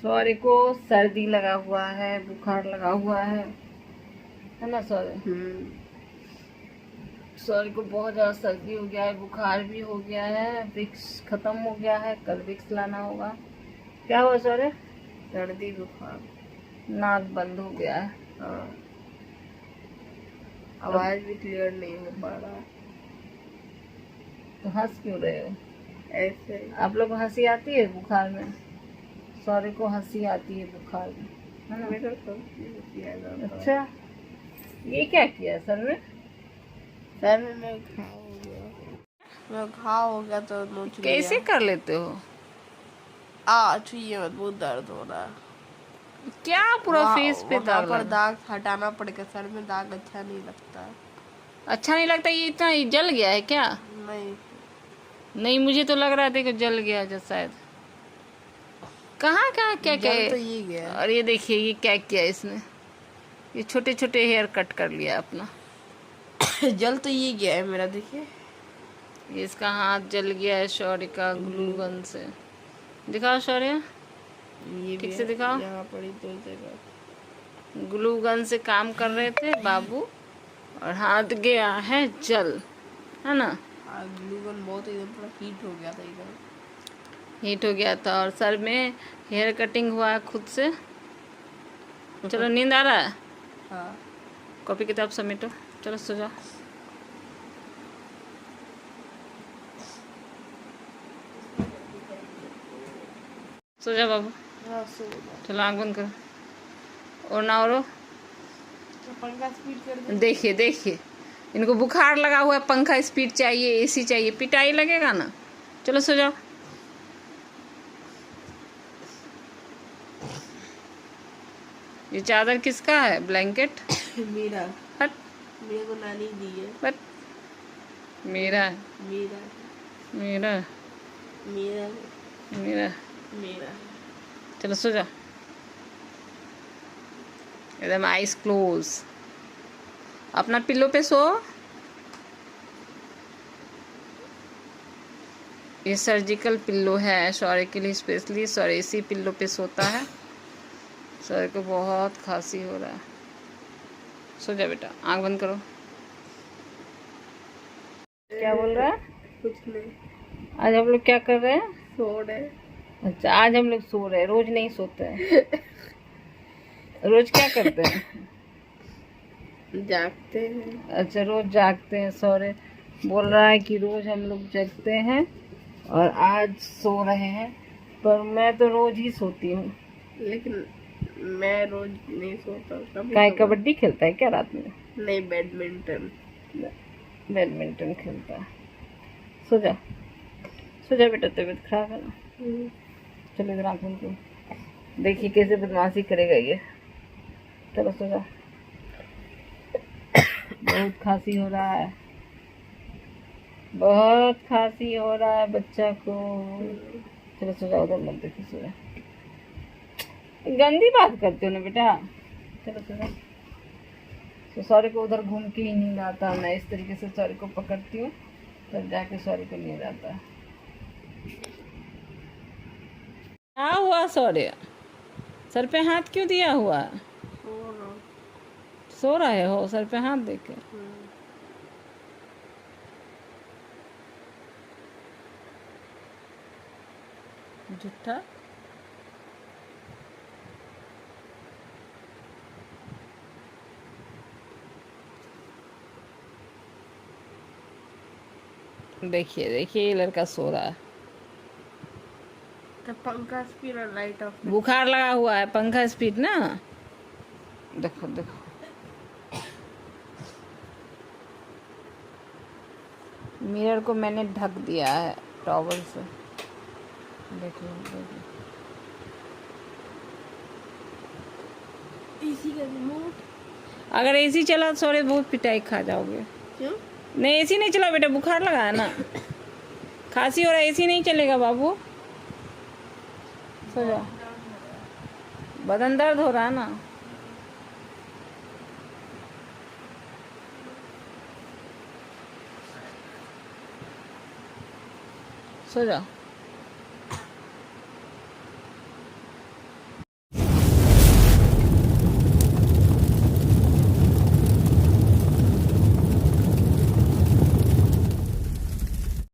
Sorry को सर्दी लगा हुआ है, बुखार लगा हुआ है ना सॉरी? सॉरी को बहुत ज़्यादा सर्दी हो गया है, बुखार भी हो गया है, विक्स खत्म हो गया है, कल विक्स लाना होगा। क्या हुआ सॉरी? सर्दी बुखार, नाक बंद हो गया है। हाँ, आवाज भी क्लियर नहीं हो पा रहा। तो हंस क्यों रहे हो? ऐसे आप लोग को हंसी आती है बुखार में? सॉरी को हंसी आती है बुखार में, है ना? मेरा तो किया जाता। अच्छा, ये क्या किया सर में? सर में घाव हो गया तो नोच लिया। कैसे कर लेते हो? छुइए मत, बहुत दर्द हो रहा है। क्या पूरा फेस पे दाग पर लगा? दाग हटाना पड़ेगा, सर में दाग अच्छा नहीं लगता। अच्छा नहीं लगता? ये इतना जल गया है क्या? नहीं, नहीं, मुझे तो लग रहा था कि जल गया जो शायद। कहाँ कहाँ क्या क्या जल है? तो ये गया। और ये देखिए ये क्या किया इसने, ये छोटे छोटे हेयर कट कर लिया अपना। जल तो ये गया है मेरा, देखिए। ये इसका हाथ जल गया है शौर्य का ग्लू गन से। दिखाओ शौर्य, ये ठीक भी से दिखाओ। यहाँ पड़ी 2 जगह। ग्लू गन से काम कर रहे थे बाबू और हाथ गया है जल, है ना? ग्लू गन बहुत एकदम पूरा हीट हो गया था एकदम। हीट हो गया था और सर में हेयर कटिंग हुआ है खुद से। चलो नींद आ रहा है? हाँ, कॉपी किताब समेटो, चलो सो जाओ। सो जा बाबू, हाँ, सो गया। चलो आँख बंद करो और ना और पंखा स्पीड कर दे। देखिए देखिए, इनको बुखार लगा हुआ है, पंखा स्पीड चाहिए, एसी चाहिए, पिटाई लगेगा ना। चलो सो जाओ। ये चादर किसका है? ब्लैंकेट? मेरा। हट, मेरे को नानी दी है। बट मेरा है, मेरा मेरा मेरा मेरा। मेरा चलो सो जाओ, एकदम आइज क्लोज। अपना पिल्लो पे सो। ये सर्जिकल पिल्लो है शौर्य के लिए स्पेशली। शौर्य इसी पिल्लो पे सोता है। शौर्य को बहुत खांसी हो रहा है। सो जा बेटा, आंख बंद करो। क्या बोल रहा है? कुछ नहीं। आज हम लोग क्या कर रहे हैं? सो रहे। अच्छा, आज हम लोग सो रहे हैं, रोज नहीं सोते हैं। रोज क्या करते हैं? जागते हैं। अच्छा, रोज जागते हैं। शौर्य बोल रहा है कि रोज हम लोग जगते हैं और आज सो रहे हैं, पर मैं तो रोज ही सोती हूँ। लेकिन मैं रोज नहीं सोता। काय कबड्डी खेलता है क्या रात में? नहीं, बैडमिंटन। बैडमिंटन खेलता है। सो जा, सो जा बेटा, तबीयत खराब है ना। चलो इधर आँख बंद करो। देखिए कैसे बदमाशी करेगा ये। चलो सो जा। बहुत खांसी हो रहा है, बहुत खांसी हो रहा है बच्चा को। चलो सो जा, उधर मत देखो, सो जा। गंदी बात करते हो ना बेटा। चलो सो जा। तो सॉरी को उधर घूम के ही नींद आता है। मैं इस तरीके से सॉरी को पकड़ती हूँ, तब जाके सॉरी को नींद आता है। क्या हुआ सॉरी? सर पे हाथ क्यों दिया हुआ? सो रहे हो सर पे हाथ दे के? झूठा। देखिए देखिए, ये लड़का सो रहा है। तो पंखा स्पीड और लाइट ऑफ। बुखार लगा हुआ है, पंखा स्पीड ना। देखो देखो, मिरर को मैंने ढक दिया है टॉवल से। देख लो देख लो। एसी का रिमोट। अगर एसी चला तो सॉरी बहुत पिटाई खा जाओगे। क्यों? नहीं, एसी नहीं चला बेटा, बुखार लगा है ना, खांसी हो रहा है, एसी नहीं चलेगा बाबू। सो जाओ, बदन दर्द हो रहा है ना। सो जाओ।